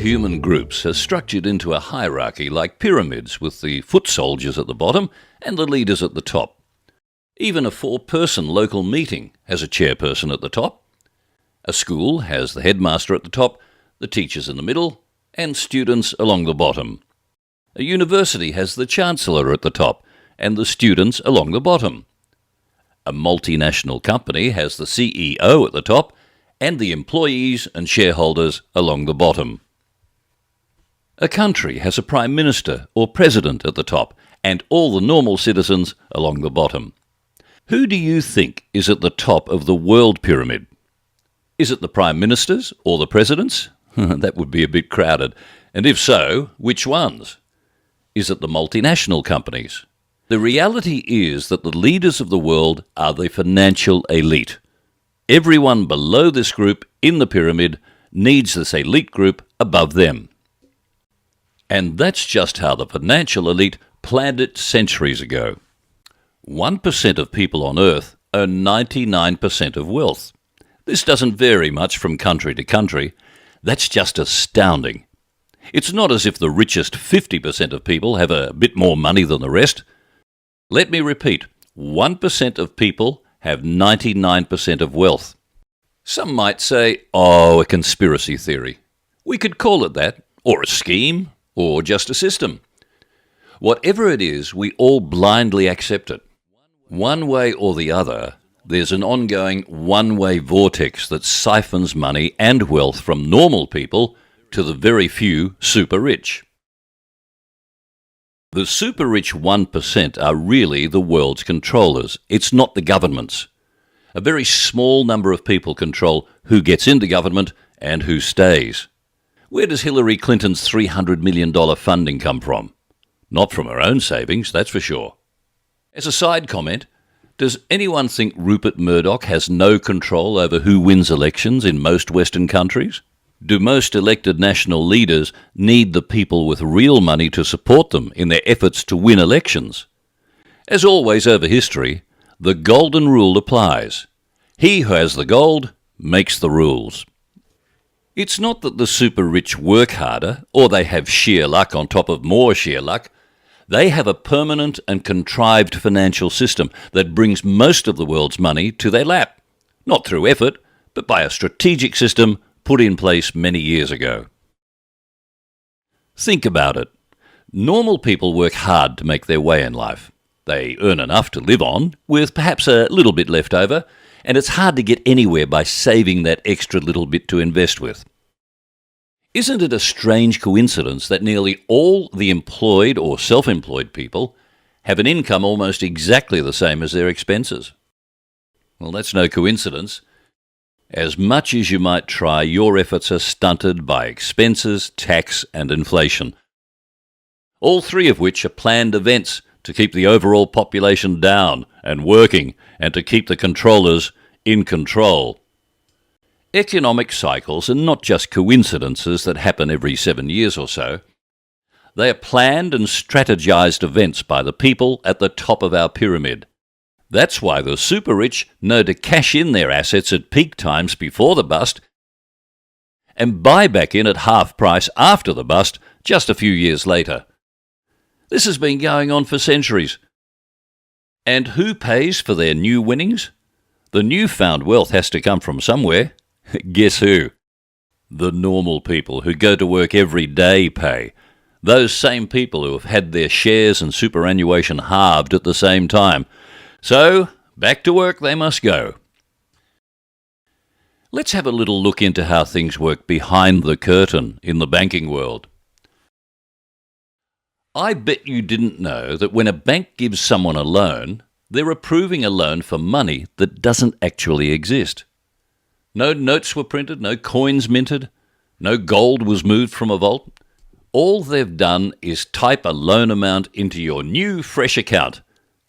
human groups are structured into a hierarchy like pyramids, with the foot soldiers at the bottom and the leaders at the top. Even a 4-person local meeting has a chairperson at the top. A school has the headmaster at the top, the teachers in the middle, and students along the bottom. A university has the chancellor at the top and the students along the bottom. A multinational company has the CEO at the top and the employees and shareholders along the bottom. A country has a prime minister or president at the top and all the normal citizens along the bottom. Who do you think is at the top of the world pyramid? Is it the prime ministers or the presidents? That would be a bit crowded. And if so, which ones? Is it the multinational companies? The reality is that the leaders of the world are the financial elite. Everyone below this group in the pyramid needs this elite group above them. And that's just how the financial elite planned it centuries ago. 1% of people on Earth own 99% of wealth. This doesn't vary much from country to country. That's just astounding. It's not as if the richest 50% of people have a bit more money than the rest. Let me repeat, 1% of people have 99% of wealth. Some might say, oh, a conspiracy theory. We could call it that, or a scheme, or just a system. Whatever it is, we all blindly accept it. One way or the other, there's an ongoing one-way vortex that siphons money and wealth from normal people to the very few super rich. The super rich 1% are really the world's controllers. It's not the governments. A very small number of people control who gets into government and who stays. Where does Hillary Clinton's $300 million funding come from? Not from her own savings, that's for sure. As a side comment, does anyone think Rupert Murdoch has no control over who wins elections in most Western countries? Do most elected national leaders need the people with real money to support them in their efforts to win elections? As always over history, the golden rule applies. He who has the gold makes the rules. It's not that the super rich work harder or they have sheer luck on top of more sheer luck. They have a permanent and contrived financial system that brings most of the world's money to their lap, not through effort, but by a strategic system put in place many years ago. Think about it. Normal people work hard to make their way in life. They earn enough to live on, with perhaps a little bit left over, and it's hard to get anywhere by saving that extra little bit to invest with. Isn't it a strange coincidence that nearly all the employed or self-employed people have an income almost exactly the same as their expenses? Well, that's no coincidence. As much as you might try, your efforts are stunted by expenses, tax, and inflation. All three of which are planned events to keep the overall population down and working, and to keep the controllers in control. Economic cycles are not just coincidences that happen every 7 years or so. They are planned and strategized events by the people at the top of our pyramid. That's why the super rich know to cash in their assets at peak times before the bust and buy back in at half price after the bust just a few years later. This has been going on for centuries. And who pays for their new winnings? The newfound wealth has to come from somewhere. Guess who? The normal people who go to work every day pay. Those same people who have had their shares and superannuation halved at the same time. So, back to work they must go. Let's have a little look into how things work behind the curtain in the banking world. I bet you didn't know that when a bank gives someone a loan, they're approving a loan for money that doesn't actually exist. No notes were printed, no coins minted, no gold was moved from a vault. All they've done is type a loan amount into your new fresh account,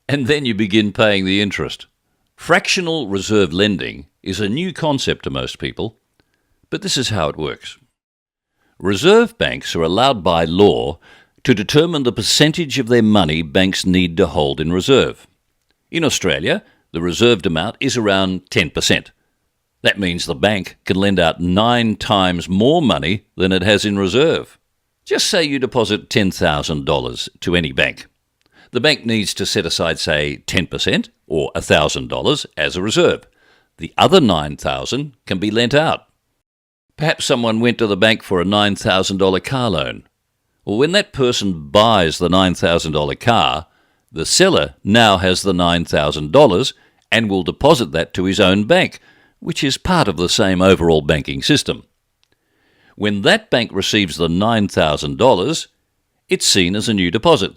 and then you begin paying the interest. Fractional reserve lending is a new concept to most people, but this is how it works. Reserve banks are allowed by law to determine the percentage of their money banks need to hold in reserve. In Australia, the reserved amount is around 10%. That means the bank can lend out 9 times more money than it has in reserve. Just say you deposit $10,000 to any bank. The bank needs to set aside, say, 10% or $1,000 as a reserve. The other $9,000 can be lent out. Perhaps someone went to the bank for a $9,000 car loan. Well, when that person buys the $9,000 car, the seller now has the $9,000 and will deposit that to his own bank, which is part of the same overall banking system. When that bank receives the $9,000, it's seen as a new deposit.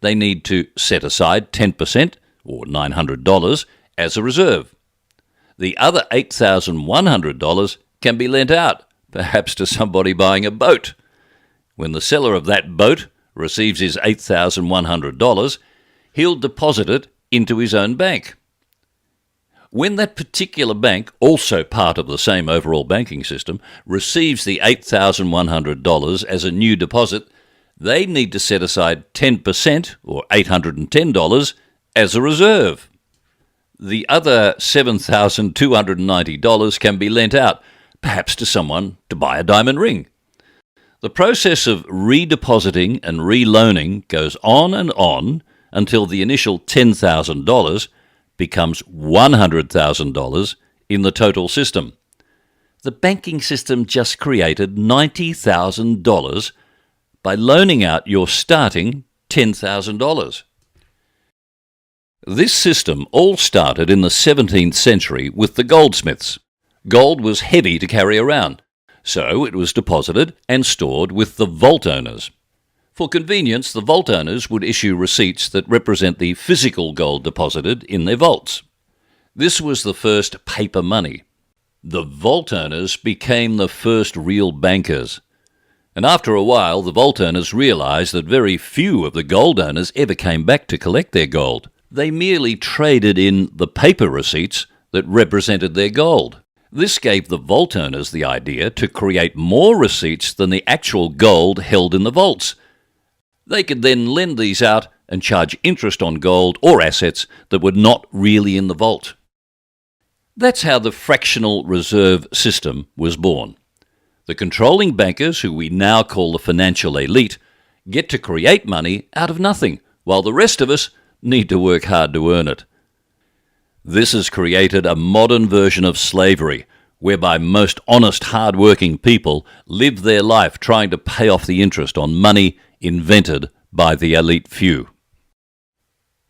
They need to set aside 10%, or $900, as a reserve. The other $8,100 can be lent out, perhaps to somebody buying a boat. When the seller of that boat receives his $8,100, he'll deposit it into his own bank. When that particular bank, also part of the same overall banking system, receives the $8,100 as a new deposit, they need to set aside 10%, or $810, as a reserve. The other $7,290 can be lent out, perhaps to someone to buy a diamond ring. The process of redepositing and reloaning goes on and on until the initial $10,000 becomes $100,000 in the total system. The banking system just created $90,000 by loaning out your starting $10,000. This system all started in the 17th century with the goldsmiths. Gold was heavy to carry around, so it was deposited and stored with the vault owners. For convenience, the vault owners would issue receipts that represent the physical gold deposited in their vaults. This was the first paper money. The vault owners became the first real bankers. And after a while, the vault owners realized that very few of the gold owners ever came back to collect their gold. They merely traded in the paper receipts that represented their gold. This gave the vault owners the idea to create more receipts than the actual gold held in the vaults. They could then lend these out and charge interest on gold or assets that were not really in the vault. That's how the fractional reserve system was born. The controlling bankers, who we now call the financial elite, get to create money out of nothing, while the rest of us need to work hard to earn it. This has created a modern version of slavery, whereby most honest, hard-working people live their life trying to pay off the interest on money invented by the elite few.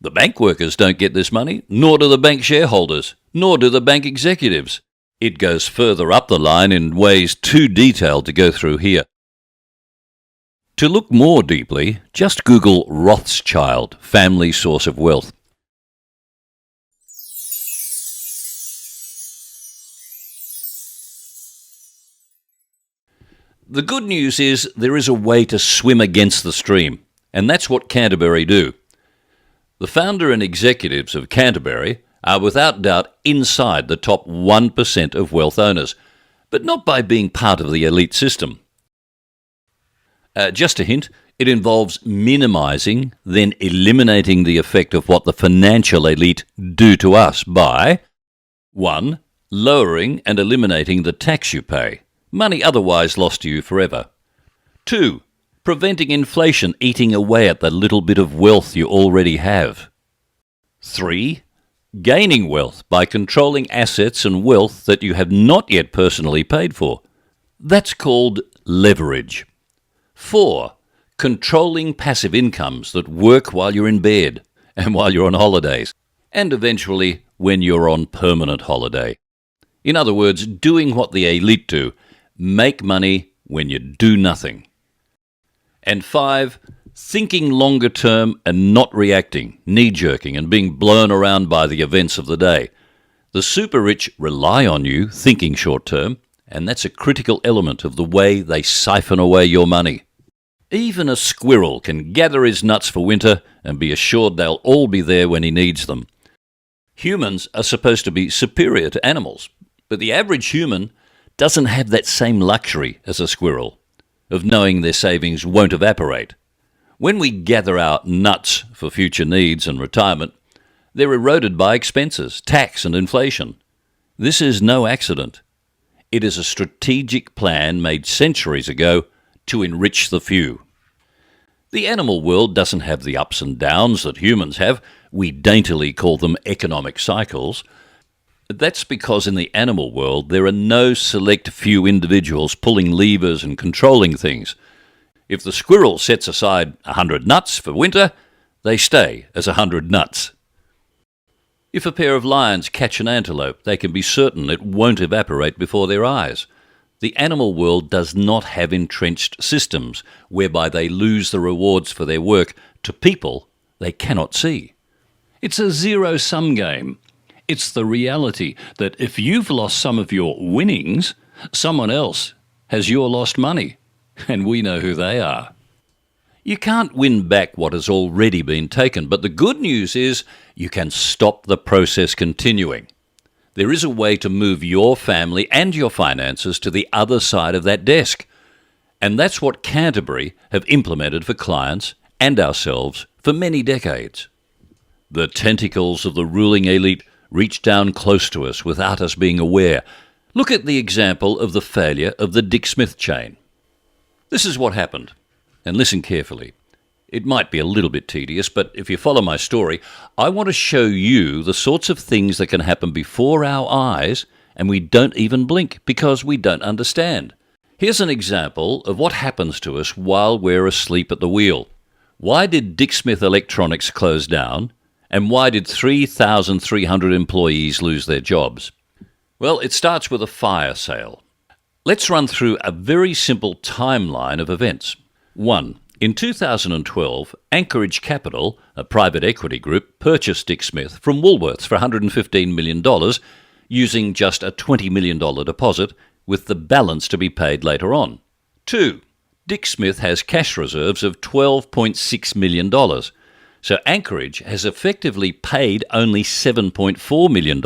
The bank workers don't get this money, nor do the bank shareholders, nor do the bank executives. It goes further up the line in ways too detailed to go through here. To look more deeply, just Google Rothschild, family source of wealth. The good news is there is a way to swim against the stream, and that's what Canterbury do. The founder and executives of Canterbury are without doubt inside the top 1% of wealth owners, but not by being part of the elite system. Just a hint, it involves minimizing, then eliminating the effect of what the financial elite do to us by 1. Lowering and eliminating the tax you pay, money otherwise lost to you forever. 2. Preventing inflation eating away at the little bit of wealth you already have. 3. Gaining wealth by controlling assets and wealth that you have not yet personally paid for. That's called leverage. 4. Controlling passive incomes that work while you're in bed and while you're on holidays, and eventually when you're on permanent holiday. In other words, doing what the elite do, make money when you do nothing. And 5, thinking longer term and not reacting, knee-jerking and being blown around by the events of the day. The super rich rely on you thinking short term, and that's a critical element of the way they siphon away your money. Even a squirrel can gather his nuts for winter and be assured they'll all be there when he needs them. Humans are supposed to be superior to animals, but the average human doesn't have that same luxury as a squirrel, of knowing their savings won't evaporate. When we gather our nuts for future needs and retirement, they're eroded by expenses, tax and inflation. This is no accident. It is a strategic plan made centuries ago to enrich the few. The animal world doesn't have the ups and downs that humans have. We daintily call them economic cycles. That's because in the animal world there are no select few individuals pulling levers and controlling things. If the squirrel sets aside 100 nuts for winter, they stay as 100 nuts. If a pair of lions catch an antelope, they can be certain it won't evaporate before their eyes. The animal world does not have entrenched systems whereby they lose the rewards for their work to people they cannot see. It's a zero-sum game. It's the reality that if you've lost some of your winnings, someone else has your lost money, and we know who they are. You can't win back what has already been taken, but the good news is you can stop the process continuing. There is a way to move your family and your finances to the other side of that desk. And that's what Canterbury have implemented for clients and ourselves for many decades. The tentacles of the ruling elite reach down close to us without us being aware. Look at the example of the failure of the Dick Smith chain. This is what happened. And listen carefully. It might be a little bit tedious, but if you follow my story, I want to show you the sorts of things that can happen before our eyes and we don't even blink because we don't understand. Here's an example of what happens to us while we're asleep at the wheel. Why did Dick Smith Electronics close down? And why did 3,300 employees lose their jobs? Well, it starts with a fire sale. Let's run through a very simple timeline of events. 1. In 2012, Anchorage Capital, a private equity group, purchased Dick Smith from Woolworths for $115 million, using just a $20 million deposit, with the balance to be paid later on. 2. Dick Smith has cash reserves of $12.6 million, so Anchorage has effectively paid only $7.4 million.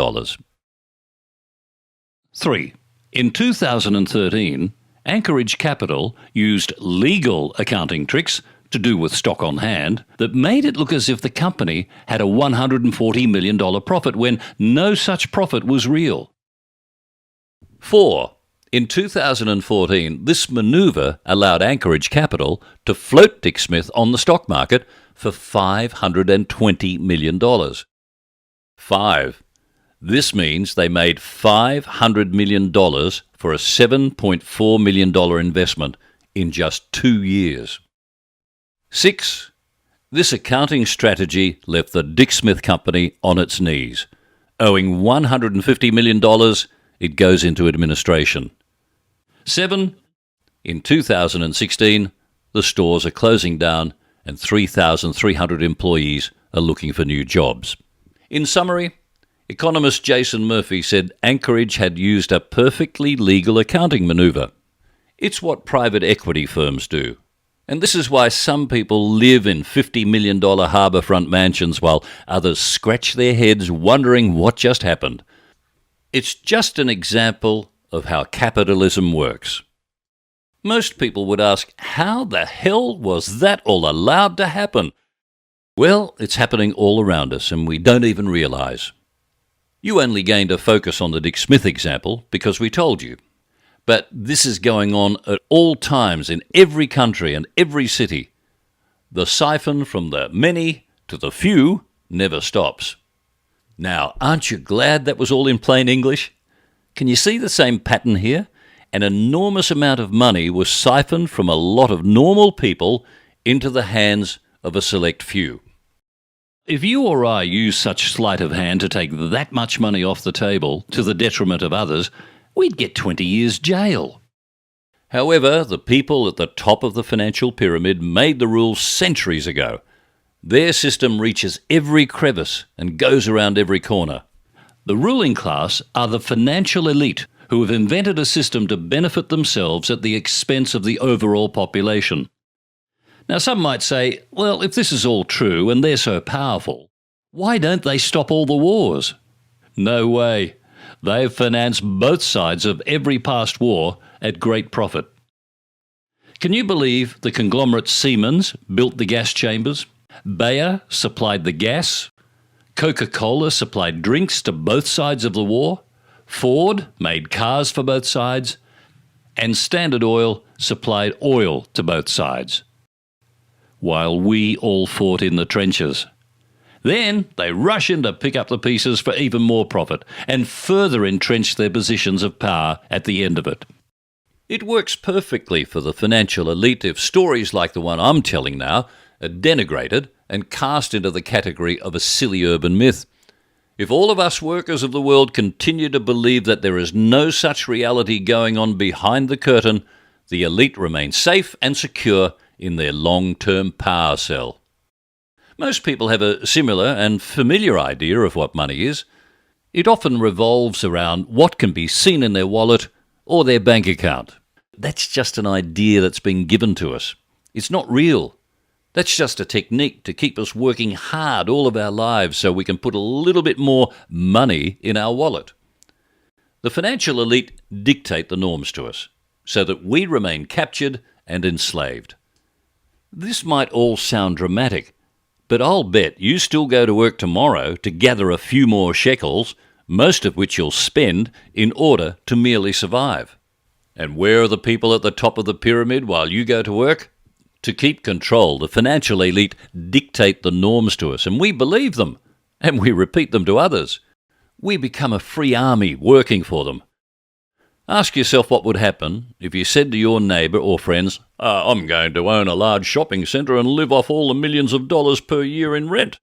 3. In 2013, Anchorage Capital used legal accounting tricks to do with stock on hand that made it look as if the company had a $140 million profit when no such profit was real. 4. In 2014, this manoeuvre allowed Anchorage Capital to float Dick Smith on the stock market for $520 million. 5. This means they made $500 million for a $7.4 million investment in just 2 years. 6. This accounting strategy left the Dick Smith Company on its knees. Owing $150 million, it goes into administration. 7. In 2016, the stores are closing down and 3,300 employees are looking for new jobs. In summary, economist Jason Murphy said Anchorage had used a perfectly legal accounting manoeuvre. It's what private equity firms do. And this is why some people live in $50 million harbourfront mansions while others scratch their heads wondering what just happened. It's just an example of how capitalism works. Most people would ask, how the hell was that all allowed to happen? Well, it's happening all around us and we don't even realise. You only gained a focus on the Dick Smith example because we told you. But this is going on at all times in every country and every city. The siphon from the many to the few never stops. Now, aren't you glad that was all in plain English? Can you see the same pattern here? An enormous amount of money was siphoned from a lot of normal people into the hands of a select few. If you or I use such sleight of hand to take that much money off the table to the detriment of others, we'd get 20 years jail. However, the people at the top of the financial pyramid made the rules centuries ago. Their system reaches every crevice and goes around every corner. The ruling class are the financial elite who have invented a system to benefit themselves at the expense of the overall population. Now, some might say, well, if this is all true and they're so powerful, why don't they stop all the wars? No way. They've financed both sides of every past war at great profit. Can you believe the conglomerate Siemens built the gas chambers? Bayer supplied the gas? Coca-Cola supplied drinks to both sides of the war? Ford made cars for both sides, and Standard Oil supplied oil to both sides, while we all fought in the trenches. Then they rush in to pick up the pieces for even more profit and further entrench their positions of power at the end of it. It works perfectly for the financial elite if stories like the one I'm telling now are denigrated and cast into the category of a silly urban myth. If all of us workers of the world continue to believe that there is no such reality going on behind the curtain, the elite remain safe and secure in their long-term power cell. Most people have a similar and familiar idea of what money is. It often revolves around what can be seen in their wallet or their bank account. That's just an idea that's been given to us. It's not real. That's just a technique to keep us working hard all of our lives so we can put a little bit more money in our wallet. The financial elite dictate the norms to us so that we remain captured and enslaved. This might all sound dramatic, but I'll bet you still go to work tomorrow to gather a few more shekels, most of which you'll spend in order to merely survive. And where are the people at the top of the pyramid while you go to work? To keep control, the financial elite dictate the norms to us, and we believe them, and we repeat them to others. We become a free army working for them. Ask yourself what would happen if you said to your neighbour or friends, I'm going to own a large shopping centre and live off all the millions of dollars per year in rent.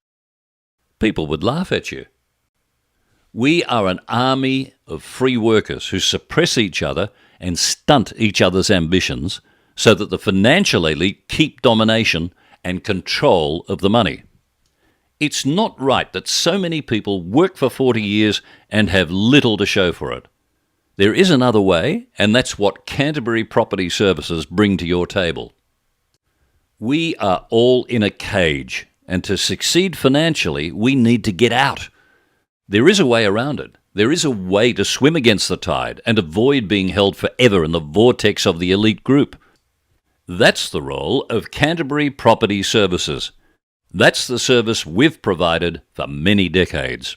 People would laugh at you. We are an army of free workers who suppress each other and stunt each other's ambitions so that the financial elite keep domination and control of the money. It's not right that so many people work for 40 years and have little to show for it. There is another way, and that's what Canterbury Property Services bring to your table. We are all in a cage, and to succeed financially, we need to get out. There is a way around it. There is a way to swim against the tide and avoid being held forever in the vortex of the elite group. That's the role of Canterbury Property Services. That's the service we've provided for many decades.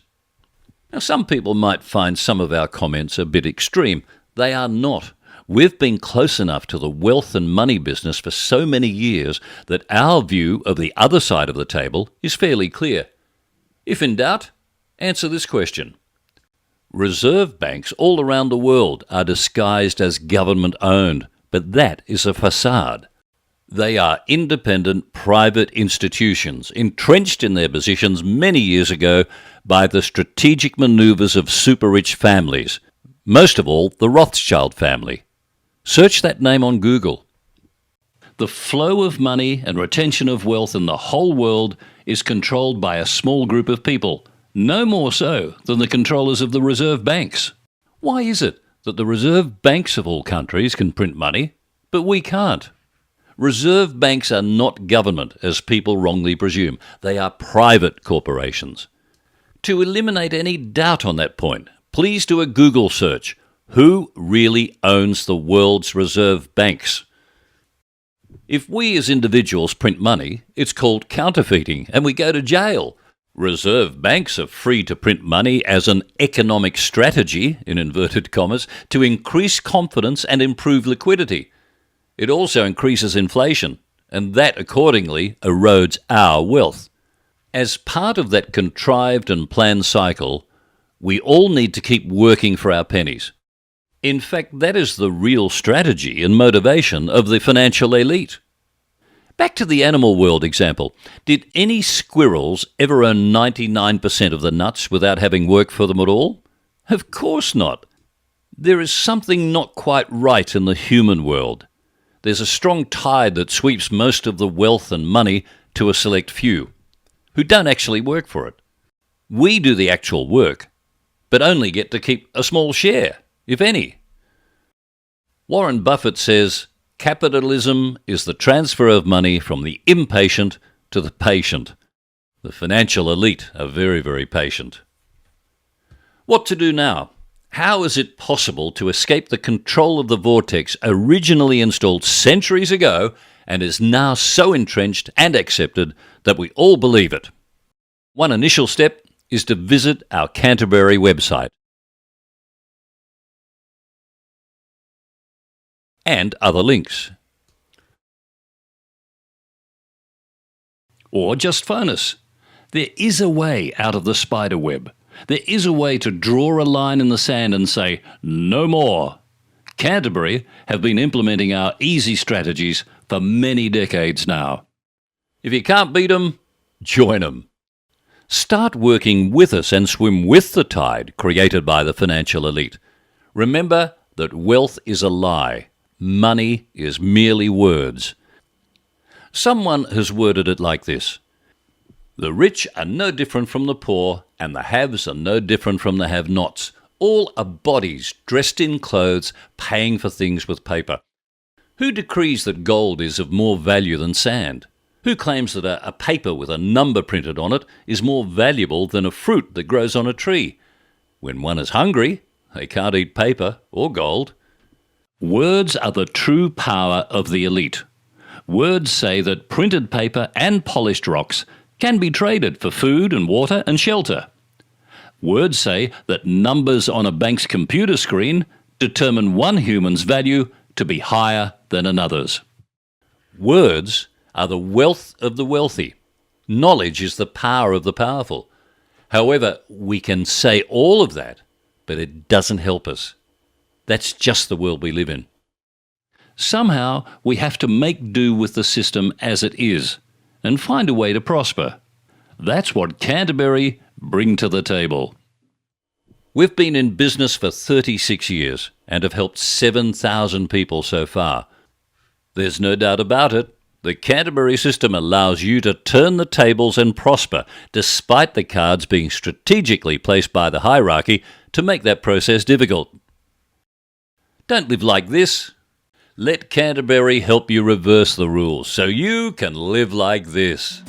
Now, some people might find some of our comments a bit extreme. They are not. We've been close enough to the wealth and money business for so many years that our view of the other side of the table is fairly clear. If in doubt, answer this question. Reserve banks all around the world are disguised as government-owned, but that is a facade. They are independent private institutions entrenched in their positions many years ago by the strategic manoeuvres of super-rich families, most of all the Rothschild family. Search that name on Google. The flow of money and retention of wealth in the whole world is controlled by a small group of people, no more so than the controllers of the reserve banks. Why is it that the reserve banks of all countries can print money, but we can't? Reserve banks are not government, as people wrongly presume. They are private corporations. To eliminate any doubt on that point, please do a Google search. Who really owns the world's reserve banks? If we as individuals print money, it's called counterfeiting, and we go to jail. Reserve banks are free to print money as an economic strategy, in inverted commas, to increase confidence and improve liquidity. It also increases inflation, and that accordingly erodes our wealth. As part of that contrived and planned cycle, we all need to keep working for our pennies. In fact, that is the real strategy and motivation of the financial elite. Back to the animal world example. Did any squirrels ever earn 99% of the nuts without having worked for them at all? Of course not. There is something not quite right in the human world. There's a strong tide that sweeps most of the wealth and money to a select few, who don't actually work for it. We do the actual work, but only get to keep a small share, if any. Warren Buffett says, capitalism is the transfer of money from the impatient to the patient. The financial elite are very, very patient. What to do now? How is it possible to escape the control of the vortex originally installed centuries ago and is now so entrenched and accepted that we all believe it? One initial step is to visit our Canterbury website. and other links. Or just phone us. There is a way out of the spider web. There is a way to draw a line in the sand and say, no more. Canterbury have been implementing our easy strategies for many decades now. If you can't beat 'em, join 'em. Start working with us and swim with the tide created by the financial elite. Remember that wealth is a lie. Money is merely words. Someone has worded it like this: the rich are no different from the poor, and the haves are no different from the have-nots. All are bodies dressed in clothes, paying for things with paper. Who decrees that gold is of more value than sand? Who claims that a paper with a number printed on it is more valuable than a fruit that grows on a tree? When one is hungry, they can't eat paper or gold. Words are the true power of the elite. Words say that printed paper and polished rocks can be traded for food and water and shelter. Words say that numbers on a bank's computer screen determine one human's value to be higher than another's. Words are the wealth of the wealthy. Knowledge is the power of the powerful. However, we can say all of that, but it doesn't help us. That's just the world we live in. Somehow we have to make do with the system as it is and find a way to prosper. That's what Canterbury bring to the table. We've been in business for 36 years and have helped 7,000 people so far. There's no doubt about it. The Canterbury system allows you to turn the tables and prosper, despite the cards being strategically placed by the hierarchy to make that process difficult. Don't live like this. Let Canterbury help you reverse the rules so you can live like this.